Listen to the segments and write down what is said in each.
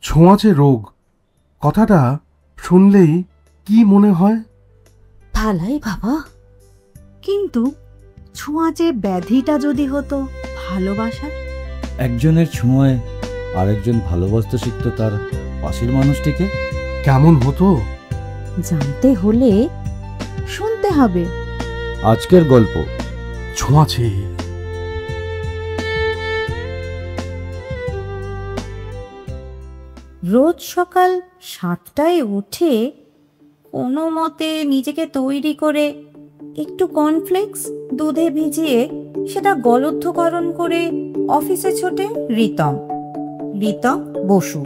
ছোঁয়াচে রোগ কথাটা শুনলেই কি মনে হয়? ভালাই বাবা, কিন্তু ছোঁয়াচে ব্যাধিটা যদি হতো ভালোবাসার। একজনের ছোঁয়ায় আরেকজন ভালোবাসতে শিখত তার পাশের মানুষটিকে। কেমন হতো জানতে হলে শুনতে হবে আজকের গল্প ছোঁয়াচে। রোজ সকাল 7টায় উঠে কোনো মতে নিজেকে তৈরি করে একটু কর্নফ্লেক্স দুধে ভিজিয়ে সেটা গলদ্ধকরণ করে অফিসে ছোটে রিতম বসু।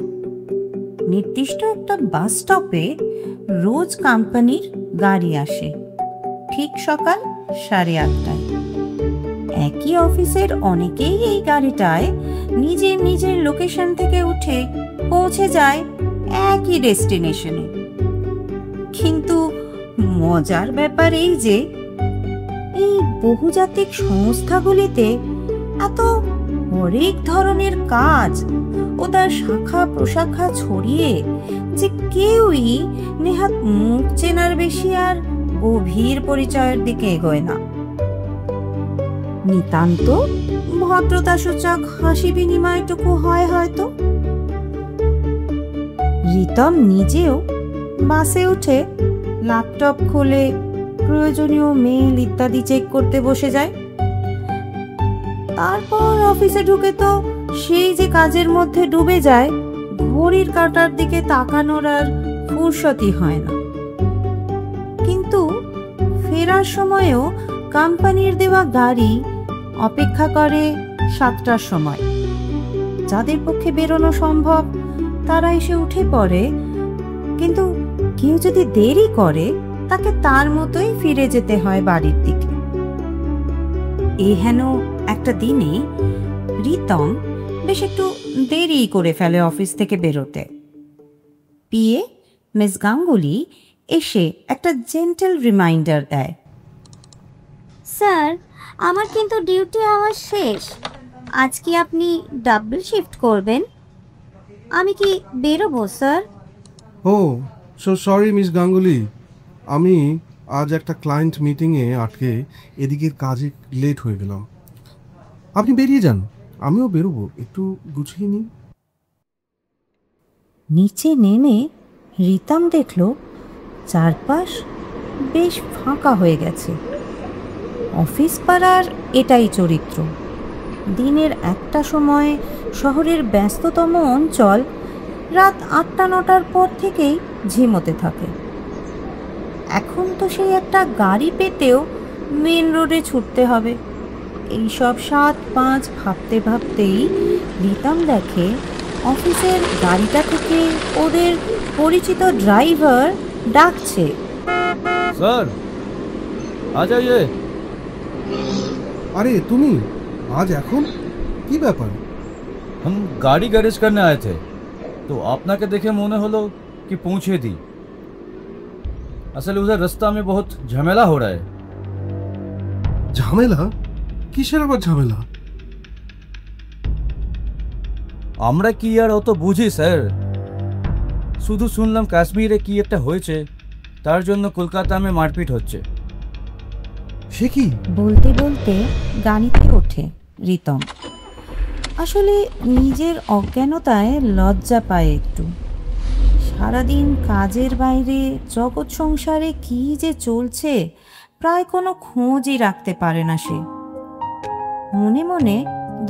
নির্দিষ্ট একটা বাস স্টপে রোজ কোম্পানির গাড়ি আসে ঠিক সকাল 8:30টায়। একই অফিসের অনেকেই এই গাড়িটায় নিজের নিজের লোকেশন থেকে উঠে পৌঁছে যায় একই ডেস্টিনেশনে। কিন্তু মজার ব্যাপার এই যে এই বহুজাতিক সংস্থাগুলিতে এত হরেক ধরনের কাজ ও তার শাখা প্রশাখা ছড়িয়ে যে কেউই নেহাত মুখ চেনার বেশি আর গভীর পরিচয়ের দিকে এগোয় না। নিতান্ত ভদ্রতাসূচক হাসি বিনিময়টুকু হয় হয়তো। রিতম নিজেও বাসে উঠে ল্যাপটপ খুলে প্রয়োজনীয় মেইল ইত্যাদি চেক করতে বসে যায়। তারপর অফিসে ঢুকে তো সেই যে কাজের মধ্যে ডুবে যায়, ঘড়ির কাঁটার দিকে তাকানোর আর ফুরসতই হয় না। কিন্তু ফেরার সময়ও কোম্পানির দেওয়া গাড়ি অপেক্ষা করে 7টার সময়। যাদের পক্ষে বেরোনো সম্ভব তারা এসে উঠে পড়ে, কিন্তু কেউ যদি দেরি করে তাকে তার মতোই ফিরে যেতে হয় বাড়ির দিকে। হেন একটা দিনে রিতম বেশ একটু দেরি করে ফেলে অফিস থেকে বেরোতে। পিএ মিস গাঙ্গুলি এসে একটা জেন্টল রিমাইন্ডার দেয়, স্যার, আমার কিন্তু ডিউটি আওয়ার শেষ। আজ কি আপনি ডাবল শিফট করবেন? আমি কি বেরোবো স্যার? ও সো সরি মিস গাঙ্গুলি, আমি আজ একটা ক্লায়েন্ট মিটিংয়ে আটকে এদিকের কাজে লেট হয়ে গেলাম। আপনি বেরিয়ে যান, আমিও বেরোবো, একটু গুছিয়ে নিই। নিচে নেমে রিতম দেখল চারপাশ বেশ ফাঁকা হয়ে গেছে। অফিস পাড়ার এটাই চরিত্র। দিনের একটা সময় শহরের ব্যস্ততম অঞ্চল রাত 8টা-9টার পর থেকেই ঝিমোতে থাকে। এখন তো সেই একটা গাড়ি পেতেও মেন রোডে ছুটতে হবে। এইসব 7-5 ভাবতে ভাবতেই রিতম দেখে অফিসের গাড়িটা থেকে ওদের পরিচিত ড্রাইভার ডাকছে, স্যার আ যাইয়ে। আরে তুমি আজ এখন কি ব্যাপার? हम गाड़ी गैरेज करने आए थे, तो আপনাকে দেখে মনে হলো कि पहुंचे दी। असल उधर रास्ता में बहुत झमेला हो रहा है। ঝামেলা? কিসের আবার ঝামেলা? আমরা কি আর অত বুঝি স্যার? শুধু শুনলাম কাশ্মীরে কি একটা হয়েছে, তার জন্য কলকাতা মারপিট হচ্ছে। সে কি? বলতে বলতে গাড়িতে ওঠে রিতম। আসলে নিজের অজ্ঞানতায় লজ্জা পায় একটু। সারাদিন কাজের বাইরে জগৎ সংসারে কি যে চলছে প্রায় কোনো খোঁজই রাখতে পারে না সে। মনে মনে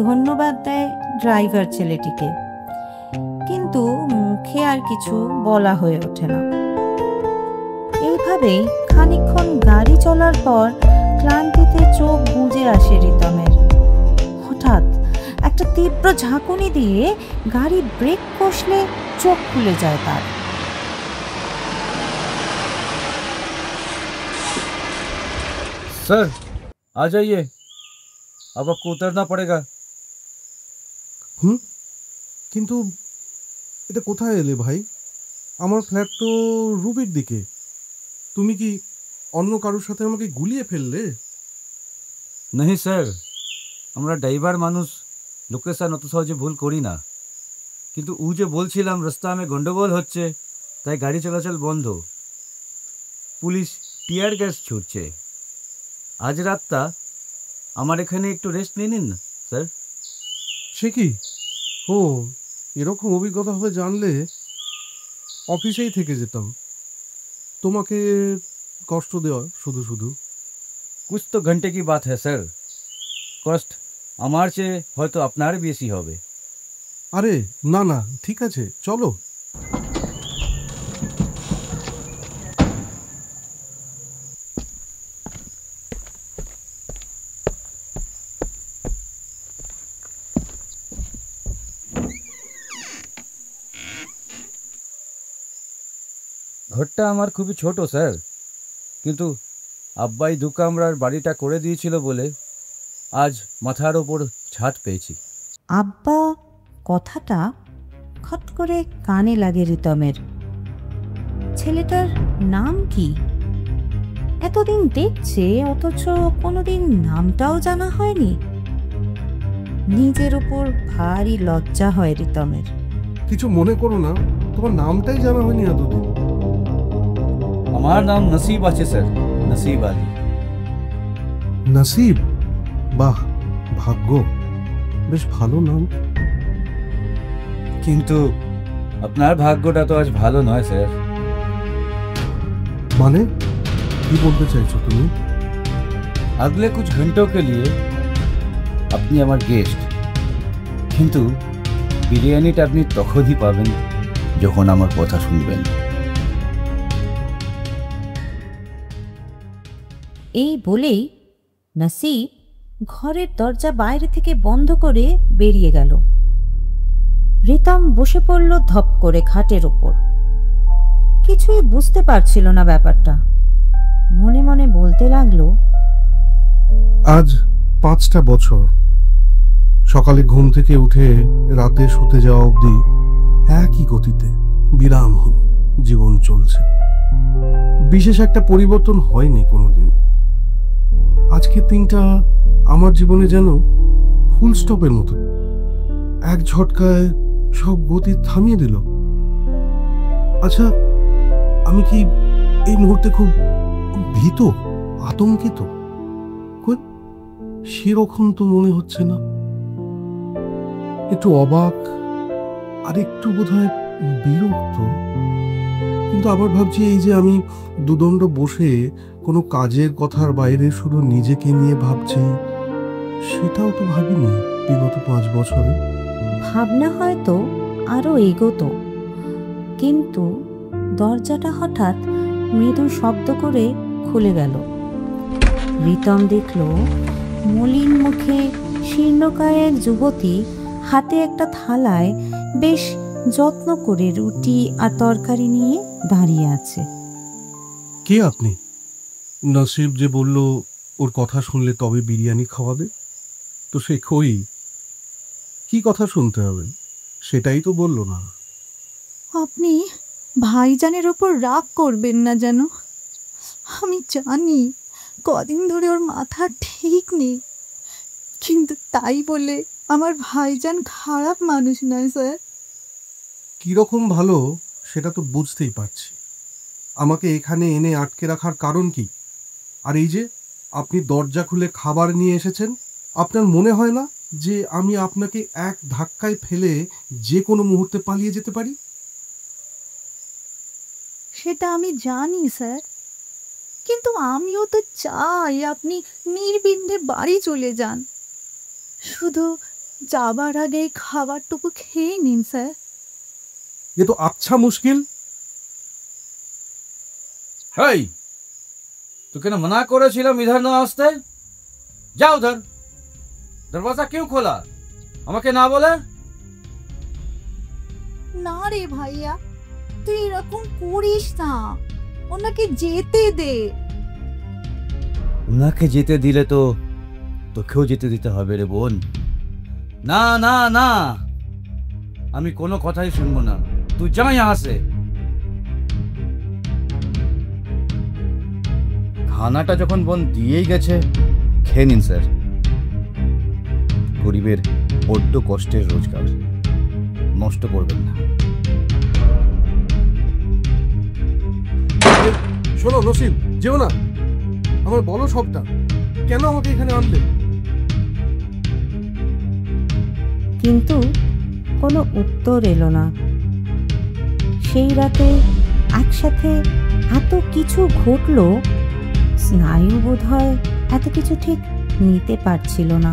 ধন্যবাদ দেয় ড্রাইভার ছেলেটিকে, কিন্তু মুখে আর কিছু বলা হয়ে ওঠে না। এইভাবেই খানিকক্ষণ গাড়ি চলার পর ক্লান্তিতে চোখ বুজে আসে রিতমের। হঠাৎ একটা তীব্র ঝাঁকুনি দিয়ে গাড়ি ব্রেক কষলে চোখ খুলে যায় তার। सर आ जाइए, अब आपको उतरना पड़ेगा। কিন্তু এটা কোথায় এলে ভাই? আমার ফ্ল্যাট তো রুবির দিকে। তুমি কি অন্য কারোর সাথে আমাকে গুলিয়ে ফেললে? नहीं सर, আমরা ড্রাইভার মানুষ লোকেশন অত সহজে ভুল করি না। কিন্তু ও যে বলছিলাম রাস্তা में গন্ডগোল হচ্ছে, তাই গাড়ি চলাচল বন্ধ। পুলিশ টিয়ার গ্যাস ছুটছে। আজ রাতটা আমার এখানে একটু রেস্ট নিয়ে নিন না স্যার। সে কি? ও, এরকম অভিজ্ঞতা হবে জানলে অফিসেই থেকে যেতাম। তোমাকে কষ্ট দেওয়া শুধু শুধু। कुछ तो घंटे की बात है স্যার। কষ্ট আমার চেয়ে হয়তো আপনার বেশি হবে। আরে না না, ঠিক আছে, চলো। ঘরটা আমার খুবই ছোট স্যার, কিন্তু আব্বাই দু কামরার বাড়িটা করে দিয়েছিল বলে আজ মাথার ওপর ছাদ পেয়েছি। আব্বা কথাটা খট করে কানে লাগে রিতমের। ছেলেটার নাম কি? এতদিন দেখছে অথচ কোনোদিন নামটাও জানা হয়নি। নিজের ওপর ভারী লজ্জা হয় রিতমের। কিছু মনে করো না, তোমার নামটাই জানা হয়নি এতদিন। আমার নাম নসিব আছে স্যার, নসিব আলী। নাসিব? বাহ, ভাগ্য, বেশ ভালো নাম। কিন্তু আপনার ভাগ্যটা তো আজ ভালো নয় স্যার। মানে কি বলতে চাইছো তুমি? अगले कुछ घंटों के लिए আপনি আমার গেস্ট, কিন্তু বিরিয়ানিটা আপনি তখনই পাবেন যখন আমার কথা শুনবেন। এই বলেই নাসিব ঘরের দরজা বাইরে থেকে বন্ধ করে বেরিয়ে গেল। রিতম বসে পড়ল ধপ করে খাটের ওপর। কিছুই বুঝতে পারছিল না ব্যাপারটা। মনে মনে বলতে লাগলো, আজ 5টা বছর, সকালে ঘুম থেকে উঠে রাতে শুতে যাওয়া অবধি একই গতিতে বিরামহীন জীবন চলছে। বিশেষ একটা পরিবর্তন হয়নি কোনোদিন। আজকের দিনটা আমার জীবনে যেন ফুল স্টপের মতো, এক ঝটকায় সব গতি থামিয়ে দিল। আচ্ছা, আমি কি এই মুহূর্তে খুব ভীত, আতঙ্কিত? সেরকম তো মনে হচ্ছে না। একটু অবাক আর একটু বোধহয় বিরক্ত। কিন্তু আবার ভাবছি, এই যে আমি দুদণ্ড বসে কোনো কাজের কথার বাইরে শুধু নিজেকে নিয়ে ভাবছি, সেটাও তো ভাবিনি বিগত 5 বছরে। ভাবনা হয়তো আরো এগোতো, কিন্তু দরজাটা হঠাৎ মৃদু শব্দ করে খুলে গেল। রিতম দেখল মলিন মুখে শীর্ণকায় এক যুবতী হাতে একটা থালায় বেশ যত্ন করে রুটি আর তরকারি নিয়ে দাঁড়িয়ে আছে। কে আপনি? নসিব যে বলল ওর কথা শুনলে তবে বিরিয়ানি খাওয়াবে, তো সে কই? কি কথা শুনতে হবে সেটাই তো বললো না। আপনি ভাইজানের ওপর রাগ করবেন না যেন। আমি জানি কদিন ধরে ওর মাথা ঠিক নেই, কিন্তু তাই বলে আমার ভাইজান খারাপ মানুষ নয় স্যার। কিরকম ভালো সেটা তো বুঝতেই পারছি। আমাকে এখানে এনে আটকে রাখার কারণ কি? আর এই যে আপনি দরজা খুলে খাবার নিয়ে এসেছেন, আপনার মনে হয় না যে আমি আপনাকে এক ধাক্কায় ফেলে যে কোনো মুহূর্তে পালিয়ে যেতে পারি? সেটা আমি জানি স্যার, কিন্তু আমিও তো চাই আপনি নির্বিঘ্নে বাড়ি চলে যান। শুধু যাবার আগে খাবারটুকু খেয়ে নিন স্যার। এ তো আচ্ছা মুশকিল। হেই, তোকে না मना করেছিলাম ইধার না আসতে? যা উধার। দরওয়াজা क्यों খোলা আমাকে না বলে? না রে ভাইয়া, তুই এরকম করিস না, ওনাকে যেতে দে। ওনাকে যেতে দিলে তো তোকেও যেতে দিতে হবে রে বোন। না না না, আমি কোনো কথাই শুনবো না। তুই যা यहाँ से। খানাটা যখন বোন দিয়েই গেছে, খেয়ে নিন স্যার। গরিবের বড্ড কষ্টের রোজগার। নষ্ট করবেন না। শোনো নসিব, যেও না, আমার বলো সবটা, কেন আমাকে এখানে আনলে? কিন্তু কোনো উত্তর এলো না। সেই রাতে একসাথে এত কিছু ঘটলো, স্নায়ু বোধহয় এত কিছু ঠিক নিতে পারছিল না।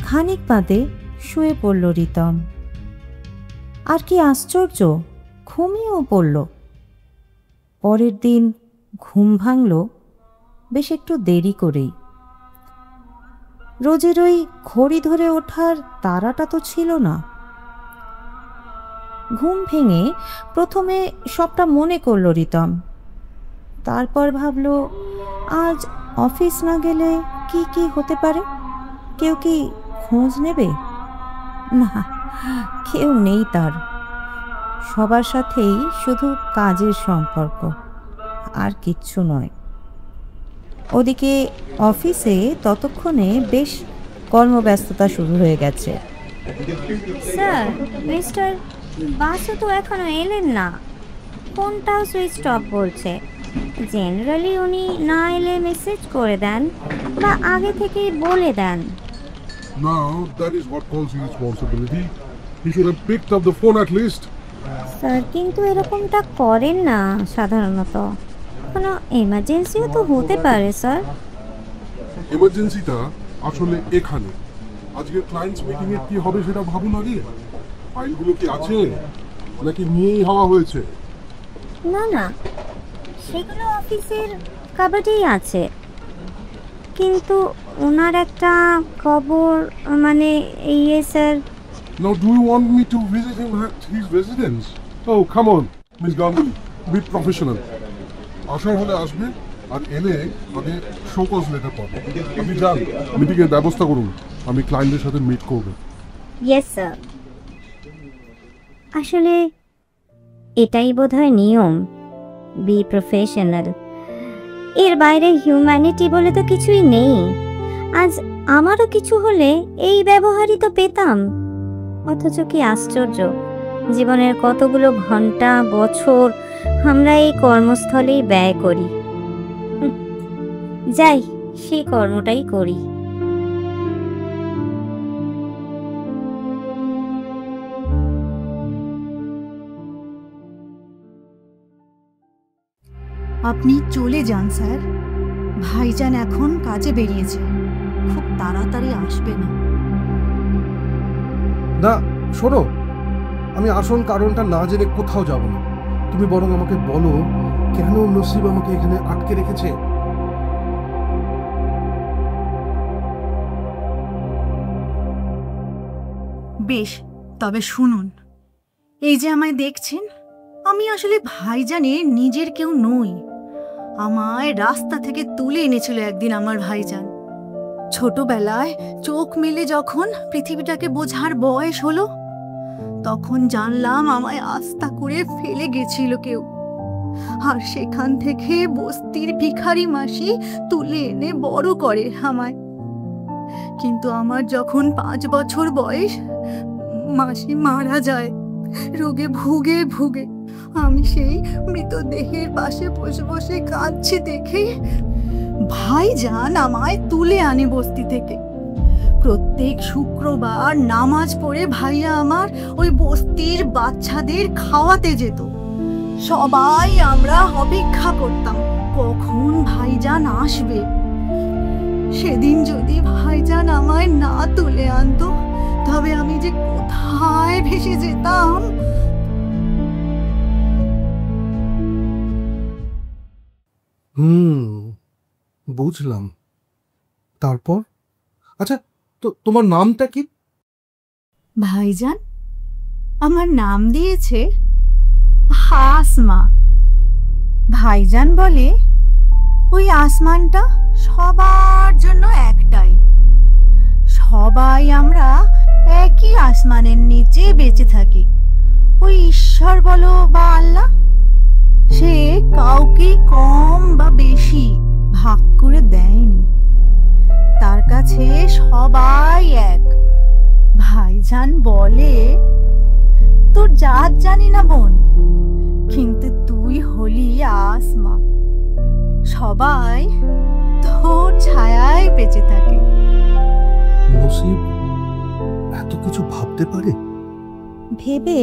খানিক বাদে শুয়ে পড়ল রিতম। আর কি আশ্চর্য, ঘুমিয়েও পড়ল। পরের দিন ঘুম ভাঙল বেশ একটু দেরি করেই। রোজের ওই ঘড়ি ধরে ওঠার তাড়াটা তো ছিল না। ঘুম ভেঙে প্রথমে সবটা মনে করল রিতম। তারপর ভাবল, আজ অফিস না গেলে কি কি হতে পারে? কেউ কি খোঁজ নেবে? না, কেউ নেই তার। সবার সাথেই শুধু কাজের সম্পর্ক, আর কিচ্ছু নয়। ওদিকে অফিসে ততক্ষণে বেশ কর্মব্যস্ততা শুরু হয়ে গেছে। স্যার, মিস্টার বাসু তো এখনো এলেন না, ফোনটাও সুইচ অফ বলছে। জেনারেলি উনি না এলে মেসেজ করে দেন বা আগে থেকেই বলে দেন। Now, that is what calls irresponsibility. He should have picked up the phone at least. Sir, কিন্তু এরকমটা করেন না সাধারণত। কোনো এমার্জেন্সিও তো হতে পারে স্যার। এমার্জেন্সিটা আসলে এখানে। আজকের ক্লায়েন্টস মিটিং এ কি হবে সেটা ভাবুন আগে। ফাইলগুলো কি আছে নাকি নিয়েই হওয়া হয়েছে? না না, সেগুলো অফিসের কাবার্ডেই আছে। কিন্তু ওনার একটা খবর, মানে ইয়ে sir. Now, do you want me to visit him at his residence? Oh, come on, Miss Ganguly, be professional. আসার হলে আসবে, আর এলে আগে শোকজ লেটার পাবে। আপনি যান, মিটিংয়ের ব্যবস্থা করুন, আমি ক্লায়েন্টের সাথে মিট করব। Yes sir. আসলে এটাই বোধহয় নিয়ম, বি প্রফেশনাল। এর বাইরে হিউম্যানিটি বলে তো কিছুই নেই। আজ আমারও কিছু হলে এই ব্যবহারই তো পেতাম। অথচ কি আশ্চর্য, জীবনের কতগুলো ঘন্টা, বছর আমরা এই কর্মস্থলেই ব্যয় করি। যাই, সেই কর্মটাই করি। আপনি চলে যান স্যার, ভাইজান এখন কাজে বেরিয়েছে, খুব তাড়াতাড়ি আসবে না। না শোনো, আমি আসল কারণটা না জেনে কোথাও যাব না। তুমি বরং আমাকে বলো, কেন নসিব আমাকে এখানে আটকে রেখেছে? বেশ, তবে শুনুন। এই যে আমায় দেখছেন, আমি আসলে ভাইজানের নিজের কেউ নই। আমায় রাস্তা থেকে তুলে এনেছিল একদিন আমার ভাইজান। ছোটবেলায় চোখ মেলে যখন পৃথিবীটাকে বোঝার বয়স হলো, তখন জানলাম আমায় আস্থা করে ফেলে গেছিল কেউ। আর সেখান থেকে বস্তির ভিখারি মাসি তুলে এনে বড় করে আমায়। কিন্তু আমার যখন 5 বছর বয়স, মাসি মারা যায় রোগে ভুগে ভুগে। আমি সেই মৃতদেহের পাশে বসে বসে কাঁদছি দেখে ভাইজান আমায় তুলে আনে বস্তি থেকে। প্রত্যেক শুক্রবার নামাজ পড়ে ভাইয়া আমার ওই বস্তির বাচ্চাদের খাওয়াতে যেত। সবাই আমরা অপেক্ষা করতাম কখন ভাইজান আসবে। সেদিন যদি ভাইজান আমায় না তুলে আনতো, তবে আমি যে কোথায় ভেসে যেতাম। বুঝলাম। তারপর? আচ্ছা, তো তোমার নামটা কি? ভাইজান আমার নাম দিয়েছে আসমা। ভাইজান বলে ওই আসমানটা সবার জন্য একটাই। সবাই আমরা একই আসমানের নিচে বেঁচে থাকি। ওই ঈশ্বর বলো বা আল্লাহ, সে কাউকে কম বা বেশি ভাগ করে দেয়নি। তার কাছে সবাই এক। ভাই ভাইজান বলে, তোর জাত জানি না বোন, কিন্তু তুই হলি আসমা। সবাই তোর ছায়ায় বেঁচে থাকে। নসিব এত কিছু ভাবতে পারে? ভেবে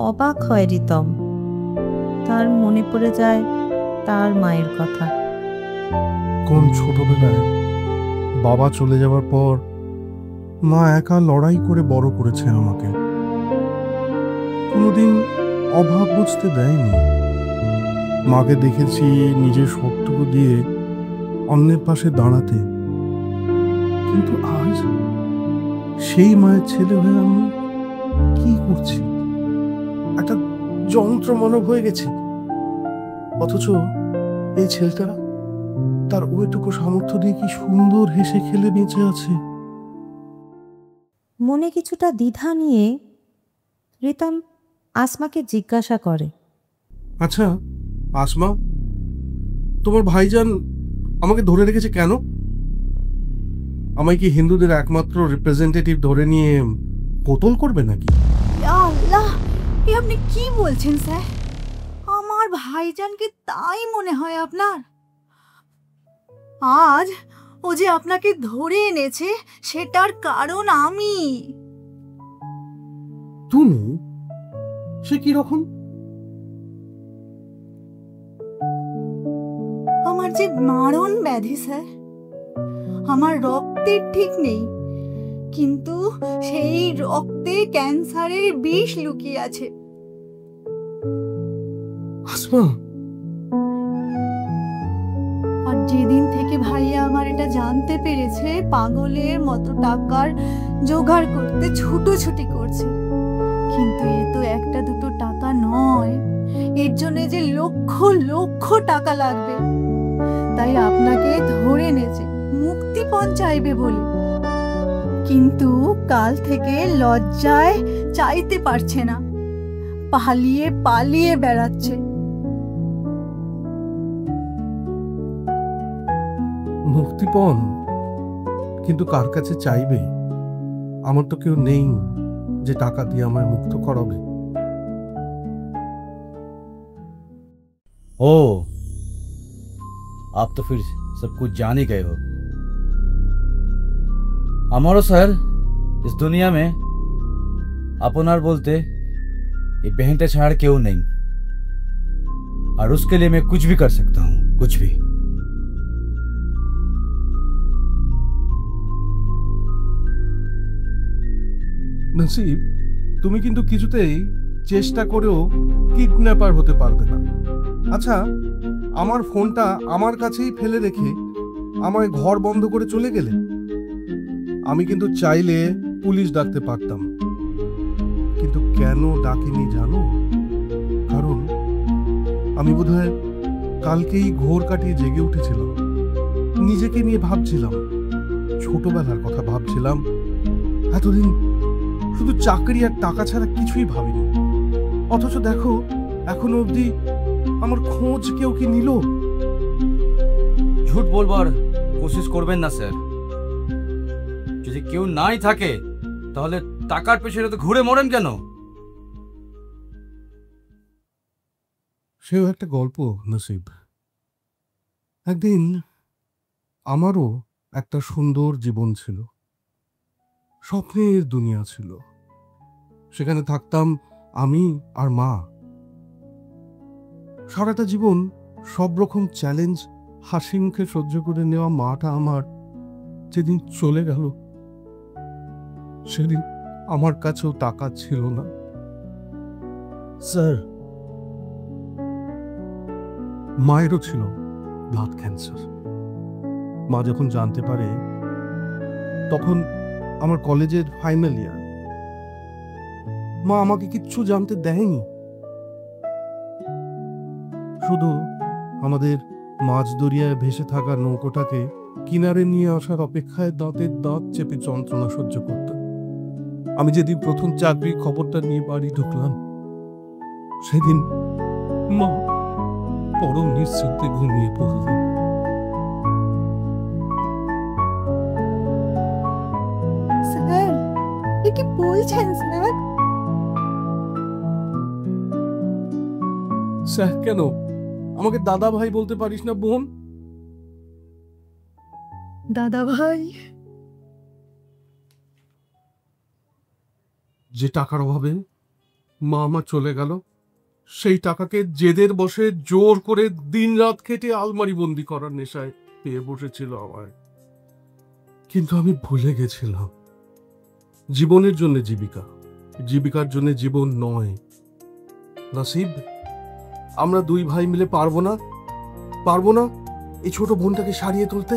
অবাক হয় রিতম। তার মনে পড়ে যায় তার মায়ের কথা। কোন ছোটবেলায় বাবা চলে যাওয়ার পর মা একা লড়াই করে বড় করেছে আমাকে, কোনোদিন অভাব বুঝতে দেয়নি। মাকে দেখেছি নিজের সবটুকু দিয়ে অন্যের পাশে দাঁড়াতে, কিন্তু আজ সেই মায়ের ছেলে হয়ে আমি কি করছি? একটা যন্ত্র মানব হয়ে গেছি। অথচ এই ছেলেটা তার ওইটুকু সামর্থ্য দিয়ে কি সুন্দর হেসে খেলে বেঁচে আছে। মনে কিছুটা দ্বিধা নিয়ে রিতম আসমাকে জিজ্ঞাসা করে, আচ্ছা আসমা, তোমার ভাইজান আমাকে ধরে রেখেছে কেন? আমায় কি হিন্দুদের একমাত্র রিপ্রেজেন্টেটিভ ধরে নিয়ে কোতল করবে নাকি? ইয়া আল্লাহ, এ আপনি কি বলছেন স্যার? আমার ভাইজানকে তাই মনে হয় আপনার? আজ ও যে আপনাকে ধরে এনেছে সেটার কারণ আমি। তুমি? সে কি রকম? আমার যে মারণ ব্যাধি স্যার, আমার রক্তের ঠিক নেই, কিন্তু সেই রক্তে ক্যান্সারের বিষ লুকিয়ে আছে। আসমা, আর যেদিন থেকে ভাইয়া আমার এটা জানতে পেরেছে, পাগলের মতো টাকার জোগাড় করতে ছুটোছুটি করছে। কিন্তু এ তো একটা দুটো টাকা নয়, এর জন্য যে লক্ষ লক্ষ টাকা লাগবে। তাই আপনাকে ধরে এনেছে মুক্তিপণ চাইবে বলে, কিন্তু কাল থেকে লজ্জায় চাইতে পারছে না, পালিয়ে পালিয়ে বেড়াচ্ছে। মুক্তিপণ? কিন্তু কার কাছে চাইবে? আমার তো কেউ নেই যে টাকা দিয়ে আমায় মুক্ত করাবে। ओ, आप तो फिर सब कुछ जान ही गए हो। हमारो शहर इस दुनिया में अपनार बोलते ये बहनते छाड़ क्यों नहीं, और उसके लिए मैं कुछ भी कर सकता हूँ, कुछ भी। নসিব, তুমি কিন্তু কিছুতেই চেষ্টা করেও কিডন্যাপার হতে পারবে না। আচ্ছা, আমার ফোনটা আমার কাছেই ফেলে রেখে আমায় ঘর বন্ধ করে চলে গেলে। আমি কিন্তু চাইলে পুলিশ ডাকতে পারতাম, কিন্তু কেন ডাকিনি জানো? কারণ আমি বোধহয় কালকেই ঘোর কাটিয়ে জেগে উঠেছিলাম, নিজেকে নিয়ে ভাবছিলাম, ছোটবেলার কথা ভাবছিলাম। এতদিন শুধু চাকরি আর টাকা ছাড়া কিছুই ভাবিনি। অথচ দেখো, এখনো অবধি আমার খোঁজ কেউ কি নিল? झूठ बोलবার কোশিশ করবেন না স্যার। যদি কেউ নাই থাকে তাহলে টাকার পেছনে তো ঘুরে মরেন কেন? সেও একটা গল্প নসিব। একদিন আমারও একটা সুন্দর জীবন ছিল, স্বপ্নের দুনিয়া ছিল। সেখানে থাকতাম আমি আর মা। সারাটা জীবন সব রকম চ্যালেঞ্জ হাসি মুখে সহ্য করে নেওয়া মাটা আমার যেদিন চলে গেল, সেদিন আমার কাছেও টাকা ছিল না। স্যার, মায়েরও ছিল ব্লাড ক্যান্সার। মা যখন জানতে পারে তখন আমার কলেজের ফাইনাল ইয়ার। মা আমাকে কিচ্ছু জানতে দেয়নি, শুধু আমাদের মাঝ দরিয়ায় ভেসে থাকা নৌকোটাকে কিনারে নিয়ে আসার অপেক্ষায় দাঁতের দাঁত চেপে যন্ত্রণা সহ্য করত। আমি যেদিন প্রথম চাকরির খবরটা নিয়ে বাড়ি ঢুকলাম, সেদিন মা পরম নিশ্চিন্তে ঘুমিয়ে পড়লেন। স্যার, এ কি বলছেন স্যার? স্যার কেন? আমাকে দাদা ভাই বলতে পারিস না বোন? দাদা ভাই? যে টাকার অভাবে মা আমার চলে গেল, সেই টাকাকে জেদের বসে জোর করে দিনরাত খেটে আলমারি বন্দি করার নেশায় পেয়ে বসেছিল আমায়। কিন্তু আমি ভুলে গেছিলাম জীবনের জন্য জীবিকা, জীবিকার জন্য জীবন নয়। নাসিব, আমরা দুই ভাই মিলে পারবো না এই ছোট বোনটাকে সারিয়ে তুলতে?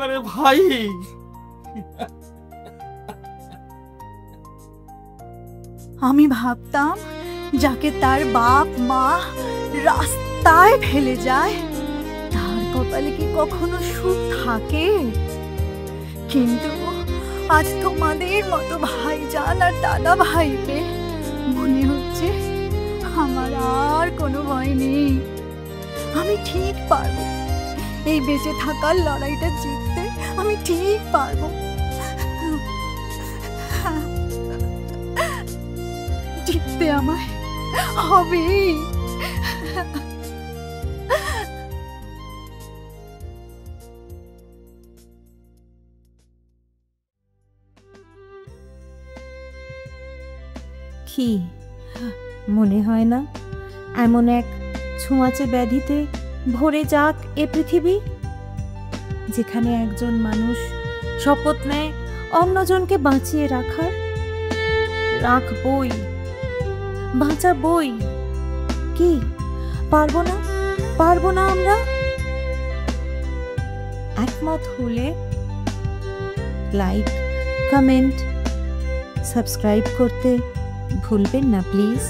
আরে ভাই, আমি ভাবতাম যাকে তার বাপ মা রাস্তায় ফেলে যায় তার কপালে কি কখনো সুখ থাকে? কিন্তু আজ তোমাদের মতো ভাইজান আর দাদা ভাই পেয়ে মনে হচ্ছে আমার আর কোনো ভয় নেই। আমি ঠিক পারবো এই বেঁচে থাকার লড়াইটা জিততে, আমি ঠিক পারবো। জিততে আমায় হবেই। কি মনে হয় না এমন এক ছোঁয়াচে ব্যাধিতে ভরে যাক এ পৃথিবী, যেখানে একজন মানুষ শপথ নেয় অন্যজনকে বাঁচিয়ে রাখবই, বাঁচাবই। কি পারবো না আমরা? একমত হলে লাইক, কমেন্ট, সাবস্ক্রাইব করতে ভুলবেন না প্লিজ।